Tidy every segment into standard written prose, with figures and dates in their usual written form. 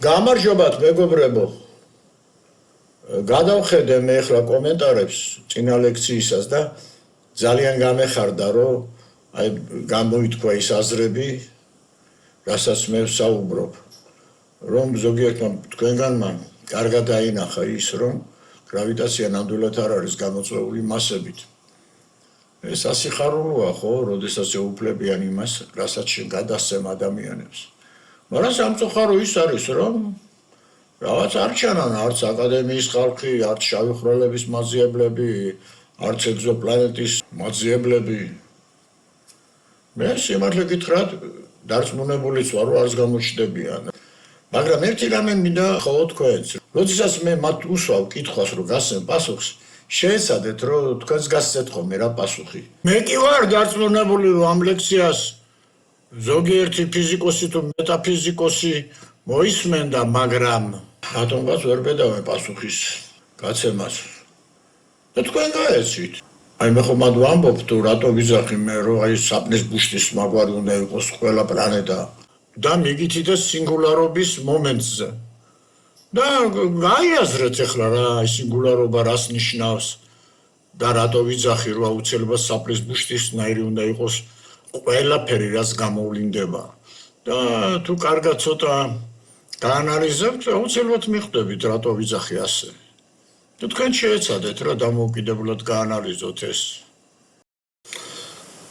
გამარჯობათ მეგობრებო. გადავხედე მე ახლა კომენტარებს წინა ლექციისას და ძალიან გამეხარდა რომ აი გამოითქვა ის აზრები, რასაც მე ვსაუბრობ, რომ ზოგიერთმა თქვენგანმა კარგად აინახა ის, რომ გრავიტაცია ნამდვილად არ არის გამოწვეული მასებით. ეს ასიხარულოა ხო, როდესაც ეუფლებიან იმას, რასაც გადასცემ ადამიანებს. მაგრამ სამწუხარო ის არის, რომ რაღაც არ ჩანან არც აკადემიის ხალხი, არც შავი ხვრელების მაძიებლები, არც ეგზოპლანეტის მაძიებლები. მე სიმართლე გითხრათ, დარწმუნებულიც ვარ, რომ არც გამოჩნდებიან. მაგრამ ერთი რამე მინდა ხოლო თქვენს. როდესაც მე მათ უსვავ კითხვას, რომ გასცემ პასუხს, შეეცადეთ, რომ თქვენს გასცეთ ხოლმე რა პასუხი. მე კი ვარ დარწმუნებული, რომ ამ ლექციას ზოგიერთი ფიზიკოსი თუ მეტაფიზიკოსი მოისმენდა, მაგრამ რატომღაც ვერ ბედავენ პასუხის გაცემას. და თქვენ გაეცით. აი მე ხომ ადუ ამბობ თუ რატო ვიზახი მე რომ აი საპნის ბუშტის მაგვარი უნდა იყოს ყველა პლანეტა და მიგითითეს სინგულარობის მომენტზე. და გაიაზრეთ ახლა რა აი სინგულარობა რას ნიშნავს და რატო ვიზახი რომ აუცილებლად საპნის ბუშტის ნაირი უნდა იყოს ყველაფერი რაც გამოვლინდება. და თუ კარგად ცოტა გაანალიზებთ, აუცილებლად მიხვდებით რატო ვიზახი ასე. და თქვენ შეეცადეთ რა დამოუკიდებლად გაანალიზოთ ეს.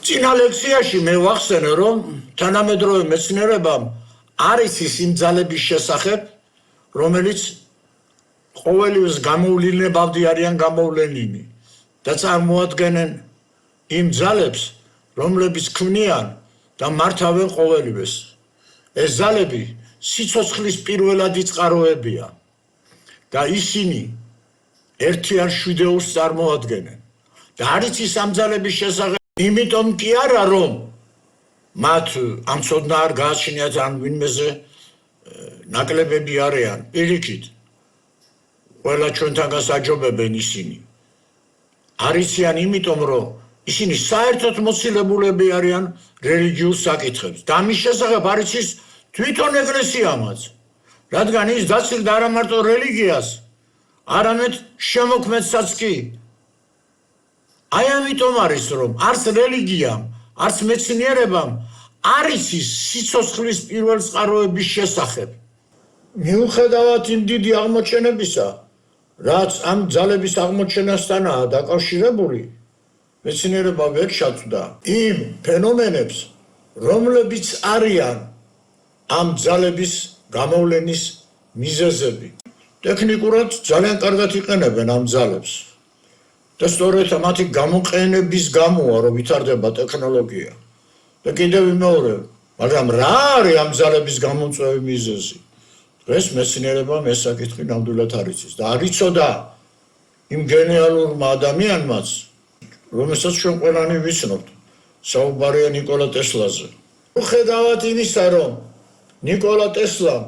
წინა ლექციაში მე ვახსენე რომ თანამედროვე მეცნიერებამ არის ის იმ ძალების შესახებ, რომელიც ყოველივეს გამოვლინებამდე არიან გამოვლენილი და წარმოადგენენ იმ ძალებს, რომლებიც ქმნიან და მართავენ ყოველივეს. ეს ძალები სიცოცხლის პირველადი წყაროებია და ისინი ერთიან შვიდეულს წარმოადგენენ. და არის ის ამ ძალების შესახებ, იმიტომ კი არა რომ მათ ამ ცოდნა არ გააჩნიათ ან ვინმეზე ნაკლებები არიან, პირიქით. ყველა ჩვენთან გასაჯობებენ ისინი. არიციან იმიტომ რომ ისინი საერთოდ მოცილებულები არიან რელიგიურ საკითხებს. და ამის შესახებ არის ის თვითონ ეკლესიამაც, რადგან ის დაცილდა არა მარტო რელიგიას, არამედ შემოქმედსაც კი. აი ამიტომ არის რომ არც რელიგიამ, არც მეცნიერებამ არის ის სიცოცხლის პირველ წყაროების შესახებ. მიუხედავად იმ დიდი აღმოჩენებისა, რაც ამ ძალების აღმოჩენასთანაა დაკავშირებული, მეცნიერება ვერ ჩაწვდა იმ ფენომენებს, რომლებიც არიან ამ ძალების გამოვლენის მიზეზები. ტექნიკურად ძალიან კარგად იყენებენ ამ ძალებს. და სწორედ მათი გამოყენების გამოა, რომ ვითარდება ტექნოლოგია. და კიდევ მეორე, მაგრამ რა არის ამ ძალების გამოწვევის მიზეზი? დღეს მეცნიერებამ ეს საკითხი ნამდვილად არ იცის და არ იცოდა იმ გენიალურმა ადამიანმაც, რომელსაც ჩვენ ყველანი ვიცნობთ, საუბარია ნიკოლა ტესლაზე. მიუხედავად იმისა, რომ ნიკოლა ტესლამ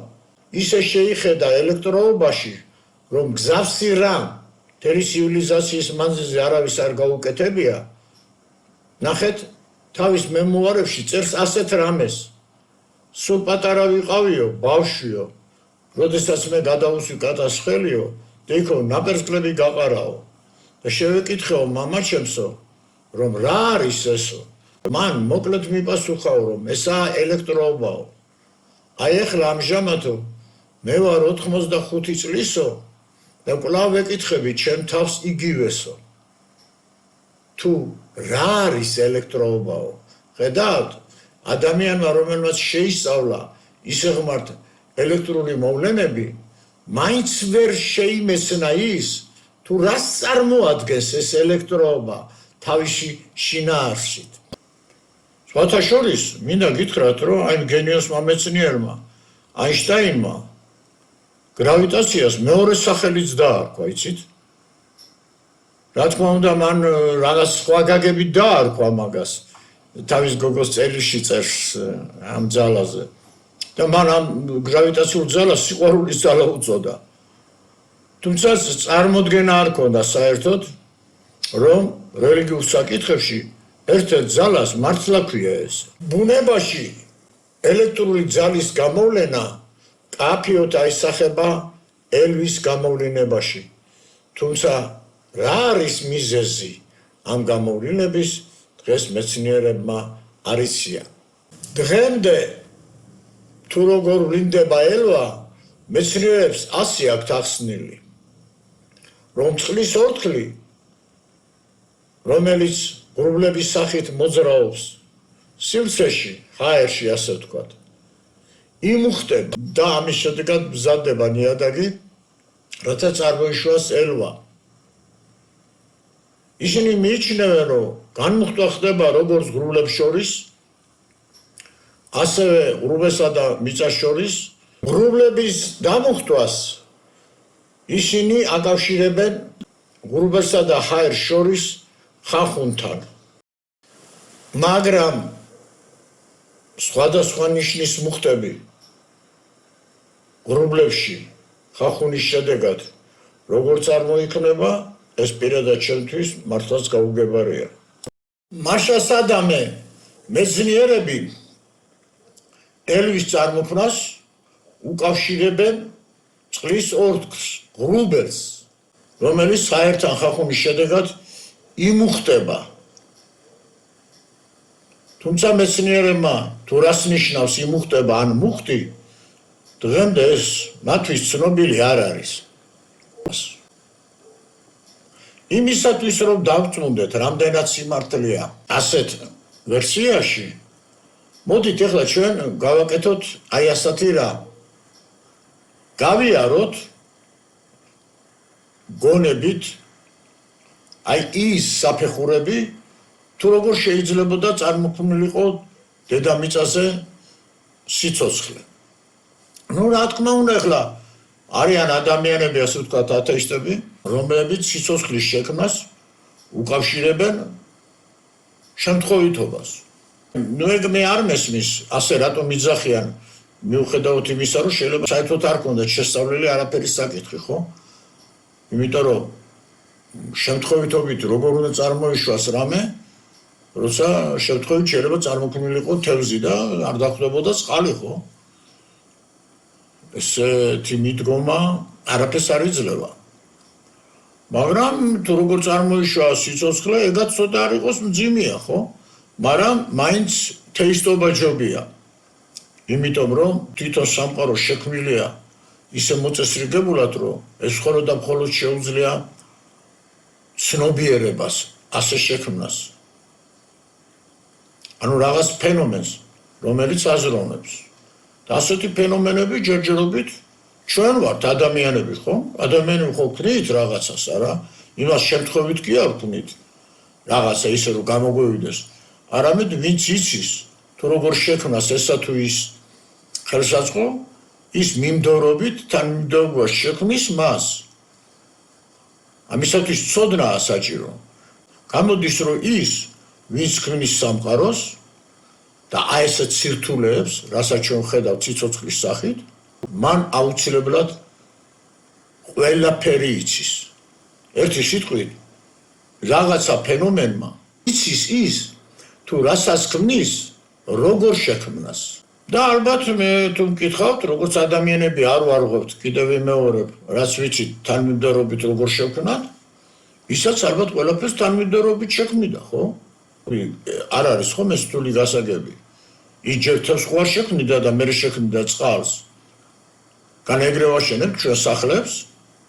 ისე შეიხედა ელექტროობაში, რომ გზავსი რამ მთელი ცივილიზაციის მანძილზე არავის არ გაუკეთებია, ნახეთ თავის მემუარებში წერს ასეთ რამეს. სულ პატარა ვიყავიო, ბავშვიო, როდესაც მე გადავუსვი კატას ხელიო, და იქო ნაპერწკლები გაყარაო. და შევეკითხეო მამაჩემსო, რომ რა არის ესო? მან მოკლედ მიპასუხაო, რომ ესაა ელექტროობაო. აი ახლა ამჟამადო მე ვარ 85 წლისო და კვლავ ვეკითხები ჩემ თავს იგივესო. თუ რა არის ელექტროობაო? ხედავთ, ადამიანმა რომელმაც შეისწავლა ისე ღმართ ელექტრული მოვლენები, მაინც ვერ შეიმეცნა ის, თუ რას წარმოადგენს ეს ელექტროობა თავისი შინაარსით. სხვათა შორის, მინდა გითხრათ, რომ აი გენიოსმა მეცნიერმა, აინშტაინმა გრავიტაციას მეორე სახელიც დაარქვა, იცით? რა თქმა უნდა, მან რაღაც სხვა გაგებით დაარქვა მაგას. თავის გოგოს წერილში წერს ამ ძალაზე. და მან ამ გრავიტაციულ ძალას სიყვარულის ძალა უწოდა. თუმცა წარმოდგენა არ ჰქონდა საერთოდ, რომ რელიგიურ საკითხებში ერთ-ერთ ძალას მართლა ქვია ეს. ბუნებაში ელექტრული ძალის გამოვლენა კაფიოთ აისახება ელვის გამოვლინებაში. თუმცა რა არის მიზეზი ამ გამოვლინების დღეს მეცნიერებმა არ იციან. დღემდე თუ როგორ ვლინდება ელვა, მეცნიერებს ასე აქვთ ახსნილი, რომ წყლის ორთქლი, რომელიც ღრუბლების სახით მოძრაობს სივრცეში, ჰაერში ასე ვთქვათ, იმუხტება და ამის შედეგად მზადდება ნიადაგი, რათა წარმოიშვას ელვა. ისინი მიიჩნევენ, რომ განმუხტვა ხდება როგორც ღრუბლებს შორის, ასევე ღრუბლსა და მიწას შორის. ღრუბლების დამუხტვას ისინი აკავშირებენ ღრუბლსა და ჰაერს შორის ხახუნთან. მაგრამ სხვადასხვა ნიშნის მუხტები ღრუბლებში ხახუნის შედეგად როგორ წარმოიქმნება, ეს პირადად ჩემთვის მართლაც გაუგებარია. მაშა სადამე მეცნიერები ელვის წარმოქმნას უკავშირებენ წყლის ორთქლს, ღრუბელს, რომელიც ჰაერთან ხახუნის შედეგად იმუხტება. თუმცა მეცნიერებმა თუ რას ნიშნავს იმუხტება ან მუხტი, დღემდე ეს მათთვის ცნობილი არ არის. იმისათვის რომ დავწმუნდეთ, რამდენად სიმართლეა ასეთ ვერსიაში, მოდით ახლა ჩვენ გავაკეთოთ აი ასეთი რა. გავიაროთ გონებით აი ის საფეხურები, თუ როგორ შეიძლებოდა წარმოქმნილიყო დედამიწაზე სიცოცხლე. ნუ რა თქმა უნდა ახლა არიან ადამიანები, ასე ვთქვათ, ათეისტები, რომლებიც სიცოცხლის შექმნას უკავშირებენ შემთხვევითობას. ნუ ეგ მე არ მესმის, ასე რატომ იძახიან, მიუხედავად იმისა, რომ შეიძლება საერთოდ არ ქონდეთ შესწავლილი არაფერი საკითხი, ხო? იმიტომ რომ შემთხვევითობით როგორ უნდა წარმოიშვას რამე, როცა შემთხვევით შეიძლება წარმოქმნილიყო თევზი და არ დახვდებოდა წყალი, ხო? ესეთი მიდგომა არაფერს არ იძლევა. მაგრამ თუ როგორ წარმოიშვა სიცოცხლე, ეგაც ცოტა არ იყოს მძიმეა, ხო? მაგრამ მაინც თეისტობა ჯობია. იმიტომ რომ თვითონ სამყარო შექმნილია ისე მოწესრიგებულად, რომ ეს მხოლოდ და მხოლოდ შეუძლია ცნობიერებას, ასე შექმნას. ანუ რაღაც ფენომენს, რომელიც აზროვნებს. და ასეთი ფენომენები ჯერჯერობით ჩვენ ვართ ადამიანები, ხო? ადამიანები ხო ვქნით რაღაცას, არა? იმას შემთხვევით კი არ ვქნით. რაღაცა ისე რომ გამოგვევიდეს. არამედ ვინც იცის, თუ როგორ შექმნას ესა თუ ის ხელსაწყო, ის მიმდევრობით თანმიმდევრობას შექმნის მას. ამისათვის ცოდნაა საჭირო. გამოდის, რომ ის, ვინც ქმნის სამყაროს და აი ესეთ სირთულეებს, რასაც ჩვენ ხედავთ სიცოცხლის სახით, მან აუცილებლად ყველაფერი იცის. ერთი სიტყვით, რაღაცა ფენომენმა იცის ის, თუ რასაც ქმნის, როგორ შექმნას. და ალბათ მე თუ მკითხავთ, როგორც ადამიანები არ ვარღვევთ, კიდევ ვიმეორებ, რაც ვიცით თანმიმდევრობით როგორ შევქმნათ, ისაც ალბათ ყველაფერს თანმიმდევრობით შექმნიდა, ხო? არ არის ხომ ეს რთული გასაგები. ის ჯერ თევზს ხო არ შექმნიდა და მერე შექმნიდა წყალს. კან ეგრე ვაშენებთ ჩვენ სახლებს,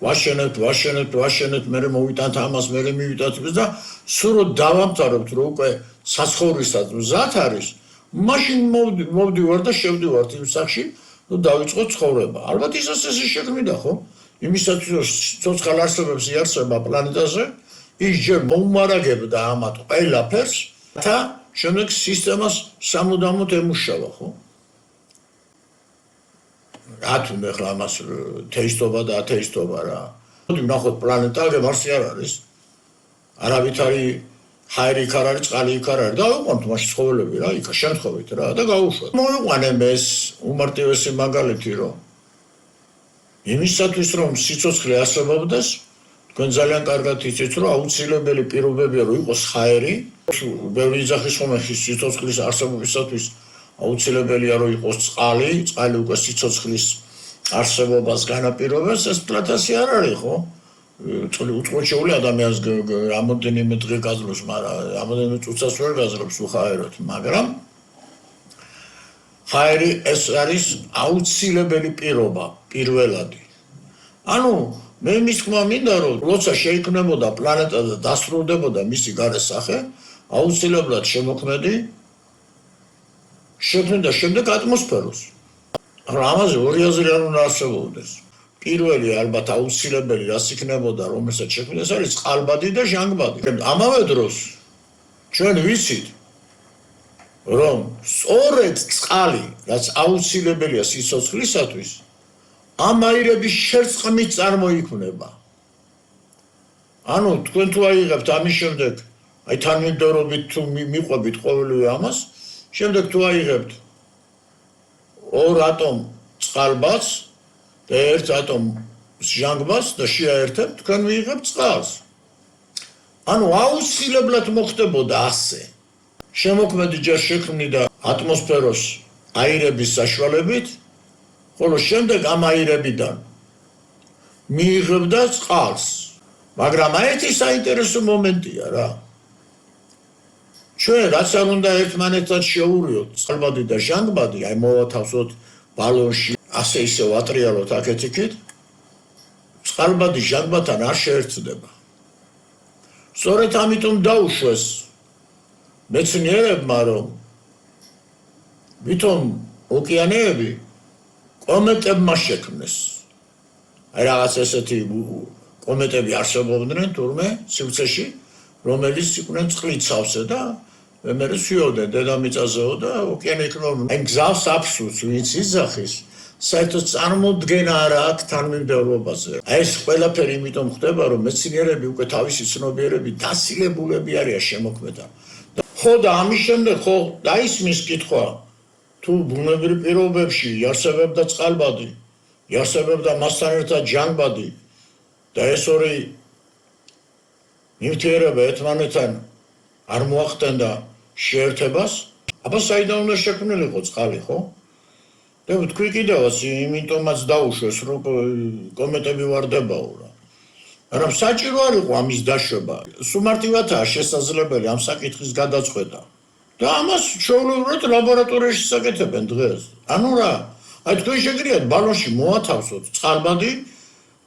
ვაშენებთ, მერე მოვიტანთ ამას, მერე მივიტანთ იმას და სულ რომ დავამთავრებთ, რომ უკვე საცხოვრისად მზად არის, მაშინ მოვდივარ და შევდივართ იმ სახლში, რომ დავიწყოთ ცხოვრება. ალბათ ისაც ესე შექმნიდა, ხო? იმისათვის რომ ცოცხალ არსებებს იარსება პლანეტაზე, ის ჯერ მოუმარაგებდა ამათ ყველაფერს და შემდეგ სისტემას სამუდამოდ ემუშავა, ხო? რა თუნდა ახლა ამას თეისტობა და ათეისტობა რა. მოდი ვნახოთ პლანეტა, მარსი არ არის. არავითარი ჰაერი იქ არ არის, წყალი იქ არ არის. დავიყვანოთ მაშინ ცხოველები რა, იქა შემთხვევით რა და გავუშვათ. მოვიყვანებ ეს უმარტივესი მაგალითი, რომ იმისათვის რომ სიცოცხლე არსებობდეს, თქვენ ძალიან კარგად იცით, რომ აუცილებელი პირობებია, რომ იყოს ჰაერი. ბევრი იძახის ხომ სიცოცხლის არსებობისათვის აუცილებელია, რომ იყოს წყალი უკვე სიცოცხლის არსებობას განაპირობებს, ეს პლატასი არ არის, ხო? უწყოჩეული ადამიანს რამოდენიმე დღე გაძლევს, მაგრამ რამოდენიმე წუთსაც ვერ გაძლევს უხაეროთ, მაგრამ ხაერი ეს არის აუცილებელი პირობა, პირველადი. ანუ მე მის თქმა მინდა რომ როცა შეიქმნებოდა პლანეტა და დასრულდებოდა მისი გარესახე, აუცილებლად შემოქმედი შექმნიდა შემდეგ ატმოსფეროს. მაგრამ ამაზე ორი აზრი არ უნდა არსებობდეს. პირველი ალბათ აუცილებელი რაც იქნებოდა, რომელსაც შექმნიდა, ეს არის წყალბადი და ჟანგბადი. ამავე დროს ჩვენ ვიცით რომ სწორედ წყალი, რაც აუცილებელია სიცოცხლისათვის, ამ აირების შერწყმით წარმოიქმნება. ანუ თქვენ თუ აიღებთ ამის შემდეგ, აი თანმიმდევრობით თუ მიყვებით ყოველივე ამას, შემდეგ თუ აიღებთ ორ ატომ წყალბადს და ერთ ატომ ჟანგბადს და შეაერთებთ, თქვენ მიიღებთ წყალს. ანუ აუცილებლად მოხდებოდა ასე. შემოქმედი ჯერ შექმნიდა ატმოსფეროს აირების საშუალებით, ხოლო შემდეგ ამ აირებიდან მიიღებდა წყალს. მაგრამ ერთი საინტერესო მომენტია რა. ჩვენ რაც არ უნდა ერთმანეთთან შევურიოთ, წყალბადი და ჟანგბადი, აი მოვათავსოთ ბალონში, ასე ისე ვატრიალოთ აქეთ-იქით, წყალბადი ჟანგბადთან არ შეერთდება. სწორედ ამიტომ დაუშვეს მეცნიერებმა, რომ ვითომ ოკეანეები კომეტებმა შექმნეს. აი რაღაც ესეთი კომეტები არსებობდნენ თურმე სივრცეში, რომელიც იყვნენ წყლით სავსე და მე შევდე დედამიწაზეო და ოკეანე იქნება. აი გზავს აბსურდს ვინც იძახის, საერთოდ წარმოდგენა არ აქვს თანმიმდევრობაზე. აი ეს ყველაფერი იმიტომ ხდება, რომ მეცნიერები უკვე თავისი ცნობიერები დასილებულები არიან შემოქმედან. ხო და ამის შემდეგ ხო დაისმის კითხვა, თუ ბუნებრივ პირობებში იარსებებდა წყალბადი, იარსებებდა მასთან ერთად ჟანგბადი და ეს ორი ნივთიერება ერთმანეთთან არ მოახდენდა შეერთებას, აბა საიდან უნდა შექმნილიყო წყალი, ხო? და თქვი კიდევაც იმიტომაც დაუშვეს, რომ კომეტები ვარდებაო რა. მაგრამ საჭირო არ იყო ამის დაშვება. სუმარტივადაა შესაძლებელი ამ საკითხის გადაწყვეტა. და ამას ჩვეულებრივად ლაბორატორიაში საკეთებენ დღეს. ანუ რა, აი თქვენ შეგიძლიათ ბალონში მოათავსოთ წყალბადი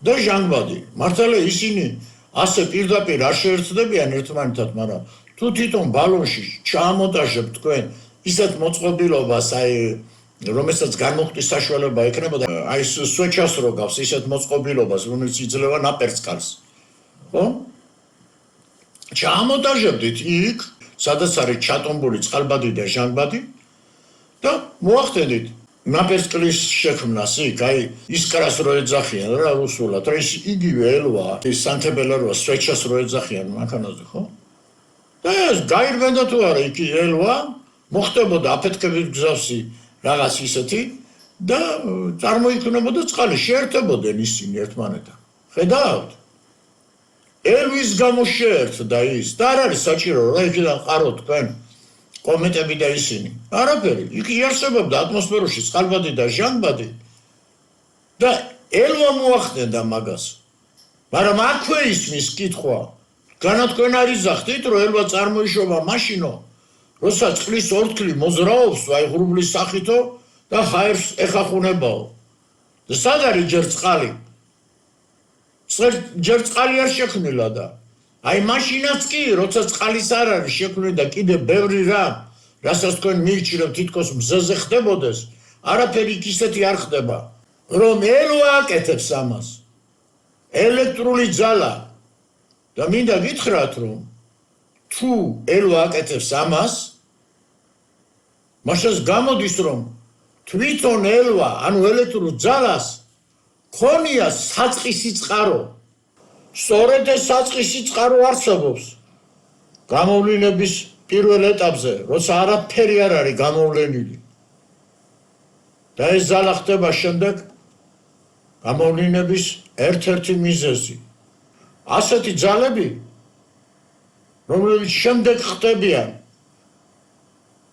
და ჟანგბადი. მართალია ისინი ასე პირდაპირ არ შეერთდებიან ერთმანეთთან, მაგრამ თუ თვითონ ბალონში ჩაამონტაჟებთ თქვენ ისეთ მოწყობილობას, აი რომელსაც განმოხტვის საშუალება ექნებოდა, აი სვეჩას რო გავს ისეთ მოწყობილობას, რომელიც იძლევა ნაპერწკალს. ხო? ჩაამონტაჟებდით იქ, სადაც არის ჩატომბული წყალბადი და ჟანგბადი და მოახდენით ნაპერწკლის შექმნას იქ, აი ისკრას რო ეძახიან რა რუსულად, რა ის იგივე ელვა, ის სანთებელა რო სვეჩას რო ეძახიან მანქანაზე, ხო? და ეს გაირბენდა თუ არა იქ ელვა, მოხდებოდა აფეთქებით გზავსი რაღაც ისეთი და წარმოიქმნებოდა წყალი, შეერთებოდნენ ისინი ერთმანეთთან. ხედავთ? ელვის გამო შეერთდა ის და არ არის საჭირო რა იქიდან ყაროთ თქვენ კომეტები და ისინი. არაფერი, იქ იარსებობდა ატმოსფეროში წყალბადი და ჟანგბადი და ელვა მოახდენდა მაგას. მაგრამ აქვე ისმის კითხვა, განა თქვენ არ იძახდით, რომ ელვა წარმოიშობა მაშინო, როცა წყლის ორთქლი მოძრაობს, აი ღრუბლის სახითო და ხაერს ეხახუნებაო. და სად არის ჯერ წყალი? ჯერ წყალი არ შექმნილა და აი მაშინაც კი, როცა წყალის არ არის შექმნილი და კიდე ბევრი რამ, რასაც თქვენ მიიჩნევთ თითქოს მზეზე ხდებოდეს, არაფერი ისეთი არ ხდება, რომ ელვა აკეთებს ამას. ელექტრული ძალა და მინდა გითხრათ, რომ თუ ელვა აკეთებს ამას, მაშინ გამოდის, რომ თვითონ ელვა, ანუ ელექტრულ ძალას ქონია საწყისი წყარო. სწორედ ეს საწყისი წყარო არსებობს გამოვლინების პირველ ეტაპზე, როცა არაფერი არ არის გამოვლენილი. და ეს ძალა ხდება შემდეგ გამოვლინების ერთ-ერთი მიზეზი. ასეთი ძალები, რომლებიც შემდეგ ხდებიან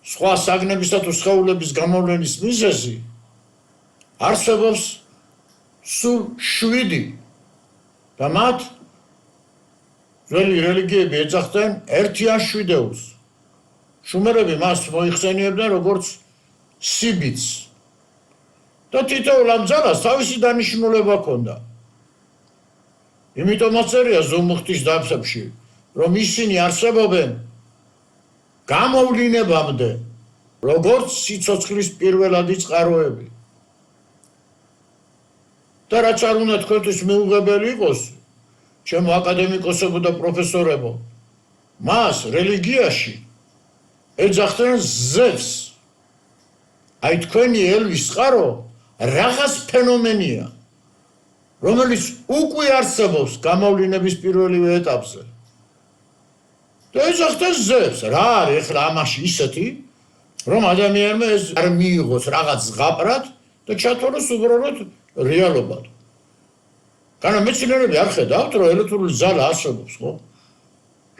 სხვა საგნებისა თუ სხეულების გამოვლენის მიზეზი, არსებობს სულ 7 და მათ ძველი რელიგიები ეძახდნენ ერთიან 7-ს. შუმერები მას მოიხსენიებდნენ როგორც სიბიც. და თითოეულ ამ ძალას თავისი დანიშნულება ჰქონდა. იმიტომაც წერია ზუმუხტის დაფსებში, რომ ისინი არსებობენ გამოვლინებამდე, როგორც სიცოცხლის პირველადი წყაროები. და რაც არ უნდა თქვენთვის მიუღებელი იყოს, ჩემო აკადემიკოსებო და პროფესორებო, მას რელიგიაში ეძახდნენ ზევსს. აი თქვენი ელვის წყარო რაღაც ფენომენია, რომელიც უკვე არსებობს გამოვლინების პირველივე ეტაპზე. და ეძახდნენ ზევსს. რა არის ახლა ამაში ისეთი, რომ ადამიანმა ეს არ მიიღოს რაღაც ზღაპრად და ჩათვალოს უბრალოდ რეალობად. განა მეცნიერები არ ხედავთ, რომ ელექტრული ძალა არსებობს, ხო?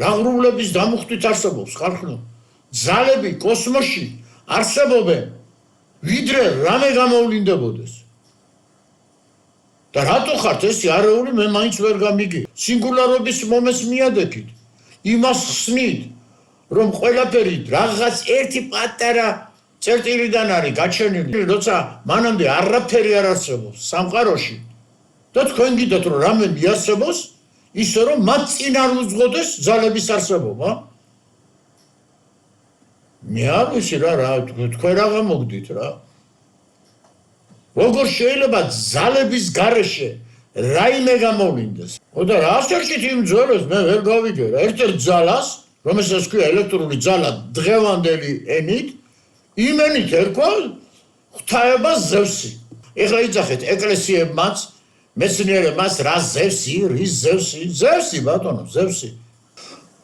რაღრუბლების დამუხტვით არსებობს, ხალხო. ძალები კოსმოსში არსებობენ, ვიდრე რამე გამოვლინდებოდეს. და რატო ხართ ეს არეული მე მაინც ვერ გამიგი. სინგულარობის მომენტს მიადექით. იმას ხსნით, რომ ყველაფერი რაღაც ერთი პატარა წერტილიდან არის გაჩენილი, როცა მანამდე არაფერი არ არსებობს სამყაროში. და თქვენ გიდათ რომ რამე მიარსებოს, ისე რომ მათ წინ არ უძღოდეს ძალების არსებობა. მე არ ვიცი რა თქვენ რაღა მოგდით რა. როგორ შეიძლება ძალების გარეშე რაიმე გამოვლინდეს? ხო და რა ასერჩით იმ ძველებს მე ვერ გავიგე რა. ერთ-ერთ ძალას, რომელსაც ქვია ელექტრული ძალა დღევანდელი ენით, იმენით ერქვა ღვთაება ზევსი. ეხლა იცახეთ ეკლესიებმაც მეცნიერებმაც რა ზევსი, რის ზევსი, ზევსი ბატონო, ზევსი.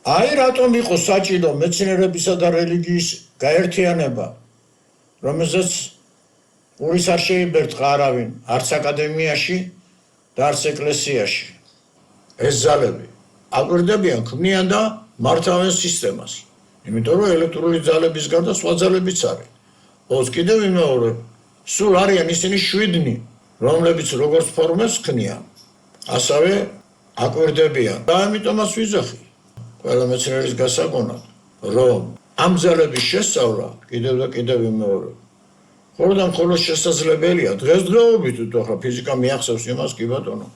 აი რატომ იყო საჭირო მეცნიერებისა და რელიგიის გაერთიანება, რომელზეც ურის არ შეიბერწყა არავინ, არც აკადემიაში და არც ეკლესიაში. ეს ძალები აკვირდებიან, ქმნიან და მართავენ სისტემას. იმიტომ რომ ელექტრული ძალების გარდა სხვა ძალებიც არის. ოღონდ კიდევ ვიმეორებ, სულ არიან ისინი 7, რომლებიც როგორც ფორმებს ქმნიან, ასევე აკვირდებიან. და ამიტომაც ვიძახი ყველა მეცნიერის გასაგონად, რომ ამ ძალების შესწავლა კიდევ და კიდევ ვიმეორებ. ხოლო და მხოლოდ შესაძლებელია დღესდღეობით, თუ ახლა ფიზიკა მიახსოვს იმას, კი ბატონო,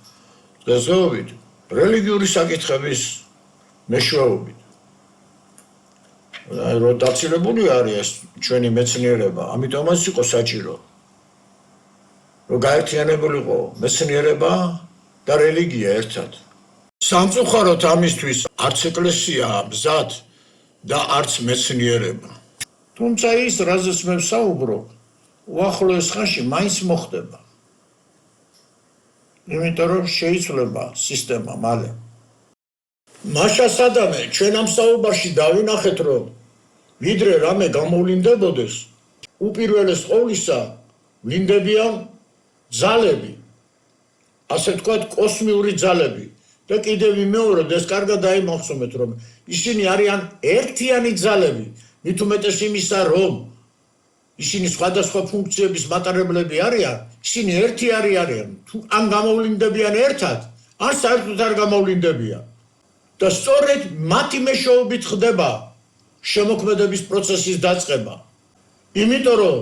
დღესდღეობით რელიგიური საკითხების მეშვეობით. რომ დაცილებული არის ჩვენი მეცნიერება, ამიტომაც იყო საჭირო, რომ გაერთიანებულიყო მეცნიერება და რელიგია ერთად. სამწუხაროდ ამისთვის არც ეკლესიაა მზად და არც მეცნიერება. თუმცა ის, რაზეც მე ვსაუბრობ, უახლოეს ხანში მაინც მოხდება. იმიტომ რომ შეიცვლება სისტემა მალე. მაშა სადამე ჩვენ ამ საუბარში დავინახეთ, რომ ვიდრე რამე გამოვლინდებოდეს, უპირველეს ყოვლისა ვლინდებიან ძალები, ასე ვთქვათ, კოსმიური ძალები. და კიდევ ვიმეორებ, ეს კარგად დაიმახსოვრეთ, რომ ისინი არიან ერთიანი ძალები, მით უმეტეს იმისა, რომ ისინი სხვადასხვა ფუნქციების მატარებლები არიან, ისინი ერთი არიან, თუ ამ გამოვლინდებიან ერთად, ან საერთოდ არ გამოვლინდებიან. და სწორედ მათი მეშვეობით ხდება შემოქმედების პროცესის დაწყება. იმიტომ რომ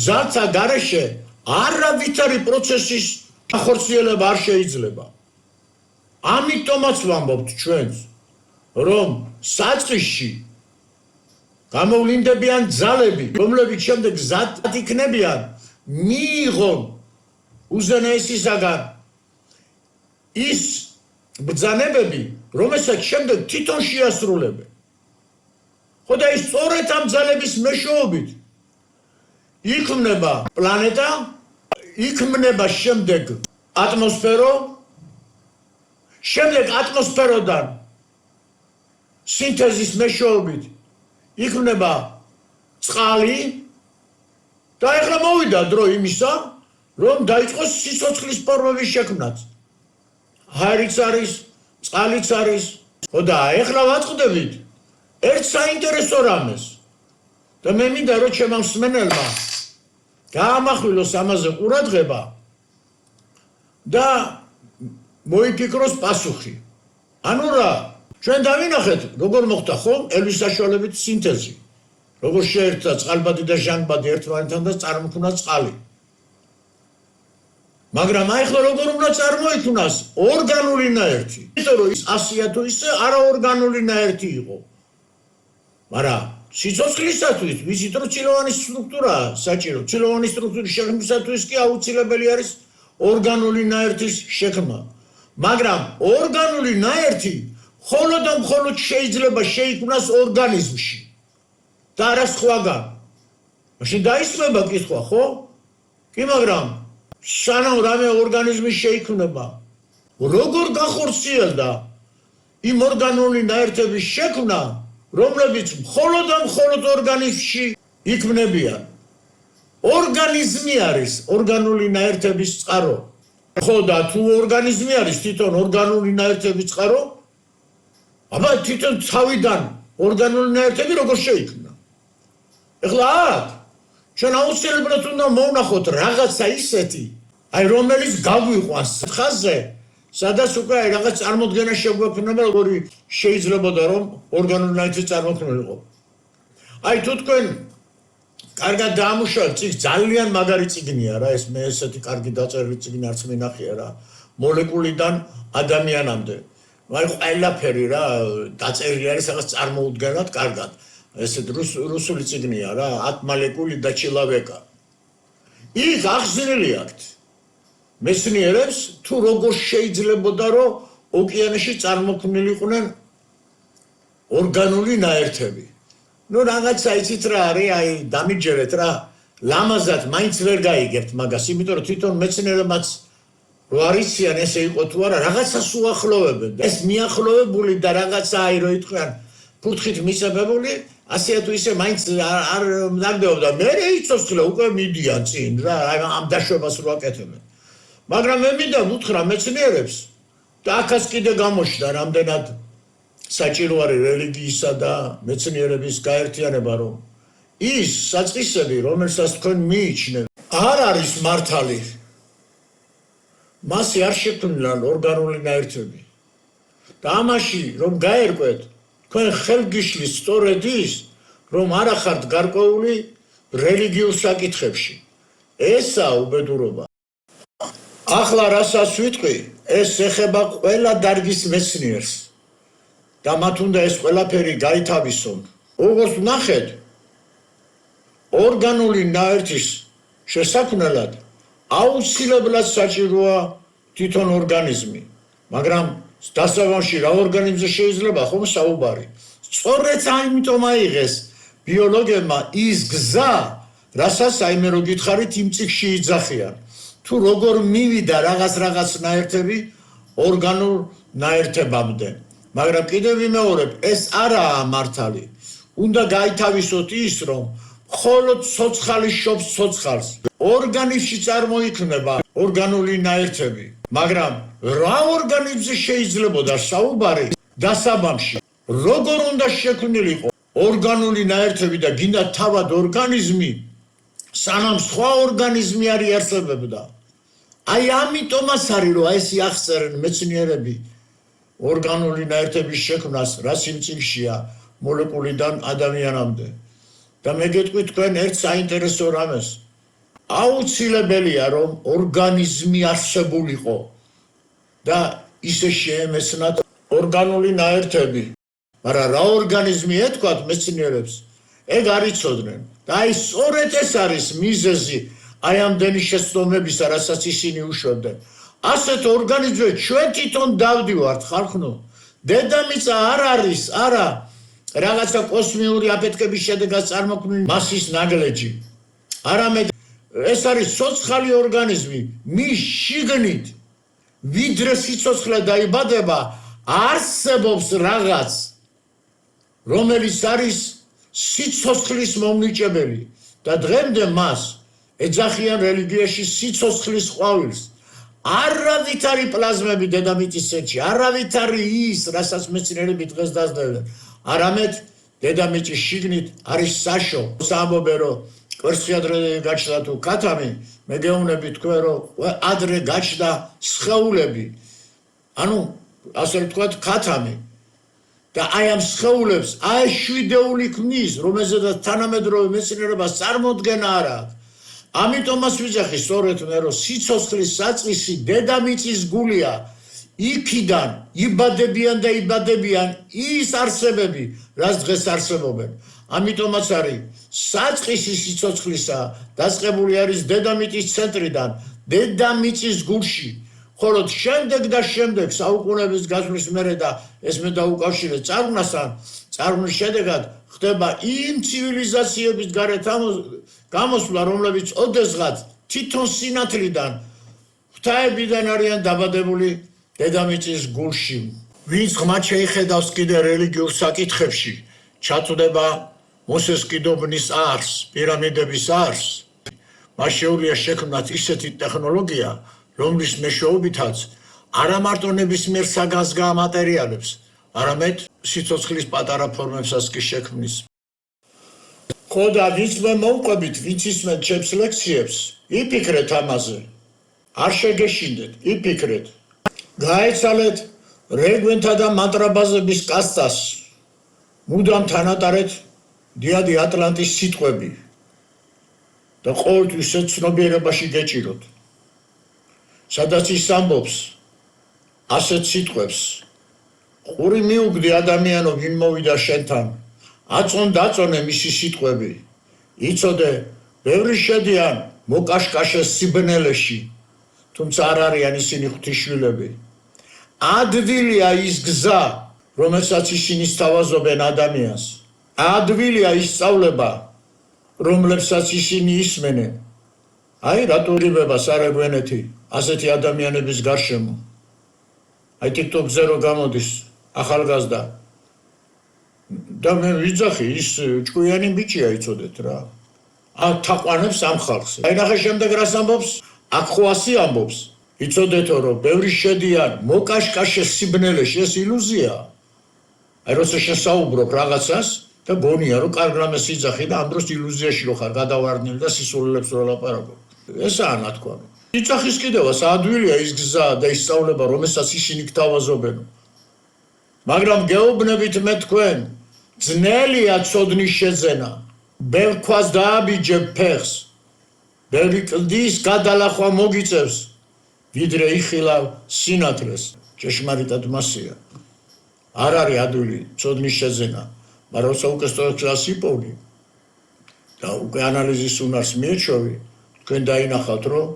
ძალთა გარეშე არავითარი პროცესის ახორციელება არ შეიძლება. ამიტომაც ვამბობთ ჩვენს, რომ საწყისში გამოვლინდებიან ძალები, რომლებიც შემდეგ გზად იქნებიან, მიიღონ უზენაესისაგან ის ბრძანებები, რომელსაც შემდეგ თვითონ შეასრულებენ. ხო და ის სწორედ ამ ძალების მეშვეობით იქმნება პლანეტა, იქმნება შემდეგ ატმოსფერო, შემდეგ ატმოსფეროდან სინთეზის მეშვეობით იქმნება წყალი და ეხლა მოვიდა დრო იმისა, რომ დაიწყოს სიცოცხლის ფორმების შექმნაც. ჰაერიც არის, წყალიც არის. ხო და ეხლა ვაწყდებით ერთ საინტერესო რამეს. და მე მინდა რომ ჩემმა მსმენელმა გაამახვილოს ამაზე ყურადღება, და მოიფიქროს პასუხი. ანუ რა, ჩვენ დავინახეთ, როგორ მოხდა ხომ ელვის საშუალებით სინთეზი. როგორ შეერთდა წყალბადი და ჟანგბადი ერთმანეთთან და წარმოქმნა წყალი. მაგრამ ახლა როგორ უნდა წარმოიქმნას ორგანული ნაერთი. იმიტომ რომ ის ასია თუ ისე არაორგანული ნაერთი იყო. მაგრამ სიცოცხლისათვის ვიცით რომ ცილოვანი სტრუქტურაა საჭირო. ცილოვანი სტრუქტურის შექმნისათვის კი აუცილებელი არის ორგანული ნაერთის შექმნა. მაგრამ ორგანული ნაერთი მხოლოდ და მხოლოდ შეიძლება შეიქმნას ორგანიზმში და არა სხვაგან. მაშინ დაისმება კითხვა, ხო? კი, მაგრამ სანამ რამე ორგანიზმი შეიქმნება, როგორ გახორციელდა იმ ორგანული ნაერთების შექმნა, რომლებიც მხოლოდ და მხოლოდ ორგანიზმში იქმნებიან. ორგანიზმი არის ორგანული ნაერთების წყარო. ხო და თუ ორგანიზმი არის თვითონ ორგანული ნაერთების წყარო, აბა თვითონ თავიდან ორგანული ნაერთები როგორ შეიქმნა? ეხლა აქ ჩვენ აუცილებლად უნდა მოვნახოთ რაღაცა ისეთი, აი რომელიც გაგვიყვანს ხაზზე, სადაც უკვე რაღაც წარმოდგენა შეგვექმნება, როგორი შეიძლებოდა რომ ორგანული ნაერთი წარმოქმნილიყო. აი თუ თქვენ კარგად დაამუშავებთ, წიგნი ძალიან მაგარი წიგნია რა, ეს მე ესეთი კარგი დაწერილი წიგნი არც მინახია რა, მოლეკულიდან ადამიანამდე. აი ყველაფერი რა დაწერილი არის რაღაც წარმოუდგენლად კარგად. ესეთ რუსული წიგნია რა, ატმალეკული და ჩილავეკა. იქ ახსნილი აქვთ მეცნიერებს თუ როგორ შეიძლებოდა რომ ოკეანეში წარმოქმნილიყვნენ ორგანული ნაერთები. ნუ რაღაცა იცით რა არის, აი დამიჯერეთ რა, ლამაზად მაინც ვერ გაიგებთ მაგას, იმიტომ რომ თვითონ მეცნიერებმაც რო არიციან ესე იყო თუ არა, რაღაცას უახლოვებენ. ეს მიახლოვებული და რაღაცა აი რო იტყვიან ფურთხით მისებებული, ასეა თუ ისე მაინც არ მზადდებოდა. მე იცოცხლე უკვე მიდიან წინ რა, ამ დაშვებას რო აკეთებენ. მაგრამ მე მინდა ვუთხრა მეცნიერებს და აქაც კიდე გამოჩნდა რამდენად საჭირო არის რელიგიისა და მეცნიერების გაერთიანება, რომ ის საწყისები, რომელსაც თქვენ მიიჩნევთ, არ არის მართალი. მასე არ შექმნილ ორგანული ნაერთები. და ამაში რომ გაერკვეთ, თქვენ ხელგიშლის სწორედ ის, რომ არ ახართ გარკვეული რელიგიურ საკითხებში. ესაა უბედურობა. ახლა რასაც ვიტყვი, ეს ეხება ყველა დარგის მეცნიერს. და მათ უნდა ეს ყველაფერი გაითავისონ. როგორც ვნახეთ, ორგანული ნაერთის შესაქმნელად აუცილებლად საჭიროა თვითონ ორგანიზმი. მაგრამ დასაბამში რა ორგანიზმზე შეიძლება ხომ საუბარი. სწორედ ამიტომ აიღეს ბიოლოგებმა ის გზა, რასაც აი მე რო გითხარით იმ წიგნში იძახიან. თუ როგორ მივიდა რაღაც ნაერთები ორგანულ ნაერთებამდე. მაგრამ კიდევ ვიმეორებ, ეს არაა მართალი. უნდა გაითავისოთ ის, რომ მხოლოდ ცოცხალი შობს ცოცხალს. ორგანიზმში წარმოიქმნება ორგანული ნაერთები. მაგრამ რა ორგანიზმზე შეიძლებოდა საუბარი დასაბამში? როგორ უნდა შექმნილიყო ორგანული ნაერთები და გინდა თავად ორგანიზმი, სანამ სხვა ორგანიზმი არ იარსებებდა? აი ამიტომაც არის, რომ ეს ახსერენ მეცნიერები ორგანული ნაერთების შექმნას, რაც იმ წიგნშია მოლეკულიდან ადამიანამდე. და მე გეტყვით თქვენ ერთ საინტერესო რამეს. აუცილებელია რომ ორგანიზმი არსებულიყო და ისე შეემეცნათ ორგანული ნაერთები. მაგრამ რა ორგანიზმი ეთქვათ მეცნიერებს, ეგ არ იცოდნენ. და აი სწორედ ეს არის მიზეზი აი ამდენი შეცდომებისა, რასაც ისინი უშვებდნენ. ასეთ ორგანიზმზე ჩვენ თვითონ დავდივართ ხალხო. დედამიწა არ არის, არა რაღაცა კოსმიური აფეთქების შედეგად წარმოქმნილი მასის ნაგლეჯი. არამედ ეს არის ცოცხალი ორგანიზმი, მის შიგნით ვიდრე სიცოცხლე დაიბადება, არსებობს რაღაც, რომელიც არის სიცოცხლის მომნიჭებელი და დღემდე მას ეძახიან რელიგიაში სიცოცხლის ყვავილს. არავით არის პლაზმები დედამიწის ცენტრში, არავით არის ის, რასაც მეცნიერები დღეს დაძნევენ. არამედ დედამიწის შიგნით არის საშო. ამბობენ, რომ კვერცხი ადრე გაჩნდა თუ კათამი, მე გეუბნები თქვენ რომ ადრე გაჩნდა სხეულები. ანუ ასე ვთქვათ კათამი და აი ამ სხეულებს აი შვიდეული ქმნის, რომელზედაც თანამედროვე მეცნიერებას წარმოდგენა არ აქვს. ამიტომაც ვიძახი სწორედ მე რომ სიცოცხლის საწყისი დედამიწის გულია. იქიდან იბადებიან და იბადებიან ის არსებები, რაც დღეს არსებობენ. ამიტომაც არის საწყისი სიცოცხლისა დაწყებული არის დედამიწის ცენტრიდან, დედამიწის გულში. ხოლო შემდეგ საუკუნეების გასვლის მერე და ეს მე დაუკავშირე წარღვნასთან, წარღვნის შედეგად ხდება იმ ცივილიზაციების გარეთ გამოსვლა, რომლებიც ოდესღაც თვითონ სინათლიდან ღვთაებიდან არიან დაბადებული დედამიწის გულში. ვინც ღმად შეიხედავს კიდე რელიგიურ საკითხებში, ჩაწვდება მოსეს კიდობნის არსს, პირამიდების არსს, მას შეუძლია შექმნათ ისეთი ტექნოლოგია, რომლის მეშვეობითაც არა მარტო ნებისმიერ საგანს გაამატერიალებს, არამედ სიცოცხლის პატარა ფორმებსაც კი შექმნის. ხო და ვინც მე მოვყვებით, ვინც ისმენთ ჩემს ლექციებს, იფიქრეთ ამაზე. არ შეგეშინდეთ, იფიქრეთ. გაეცალეთ რეგვენთა და მანტრაბაზების კასტას. მუდამ თანატარეთ დიადი ატლანტის სიტყვები და ყოველთვის ეს ცნობიერებაში გეჭიროთ. სადაც ის ამბობს ასეთ სიტყვებს: ყური მიუგდი ადამიანო, ვინ მოვიდა შენთან, აწონე მისი სიტყვები, იცოდე, ბევრი შედიან მოკაშკაშეს სიბნელეში, თუმცა არ არიან ისინი ღვთისშვილები. ადვილია ის გზა, რომელსაც ისინი სთავაზობენ ადამიანს. ადვილია ის სწავლება, რომლებსაც ისინი ისმენენ. აი რატო რიბება სარეგვენეთი ასეთი ადამიანების გარშემო. აი TikTok-ზე რო გამოდის ახალგაზრდა და მე ვიძახი, ის ჭკვიანი ბიჭია, იცოდეთ რა. თაყვანებს ამ ხალხს. აი ნახე შემდეგ რას ამბობს? აქ ხო ასე ამბობს. იცოდეთო რომ ბევრი შედიან მოკაშკაშეს სიბნელეში, ეს ილუზია. აი როცა შესაუბრობ რაღაცას და გონია რომ კარგ რამეს იძახი და ამ დროს ილუზიაში რო ხარ გადავარდნილი და სისულელებს რო ლაპარაკობ. ესაა ნათქვამი. იძახის კიდევაც ადვილია ის გზა და ის სწავლება, რომელსაც ისინი გთავაზობენ. მაგრამ გეუბნებით მე თქვენ, ძნელია ცოდნის შეძენა. ბევრ ქვას დააბიჯებ ფეხს. ბევრი კლდის გადალახვა მოგიწევს, ვიდრე იხილავ სინათლეს. ჭეშმარიტად მასია. არ არის ადვილი ცოდნის შეძენა, მაგრამ როცა უკვე სწორად იპოვნი და უკვე ანალიზის უნარს მიეჩვევი, თქვენ დაინახავთ, რომ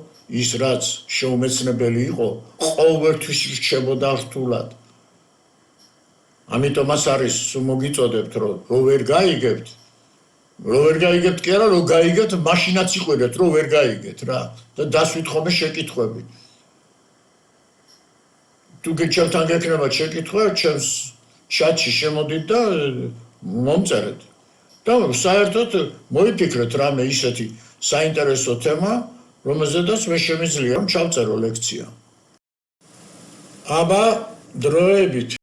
ის რაც შეუმეცნებელი იყო, ყოველთვის რჩებოდა რთულად. ამიტომაც არის, სულ მოგიწოდებთ, რომ ვერ გაიგებთ, კი არა, რომ გაიგებთ, მაშინაც იყვირეთ, რომ ვერ გაიგეთ რა და დასვით ხოლმე შეკითხვები. თუ ჩემთან გექნებათ შეკითხვა, ჩემს ჩატში შემოდით და მომწერეთ. და საერთოდ მოიფიქრეთ რამე ისეთი საინტერესო თემა, რომელზედაც მე შემიძლია რომ ჩავწერო ლექცია. აბა დროებით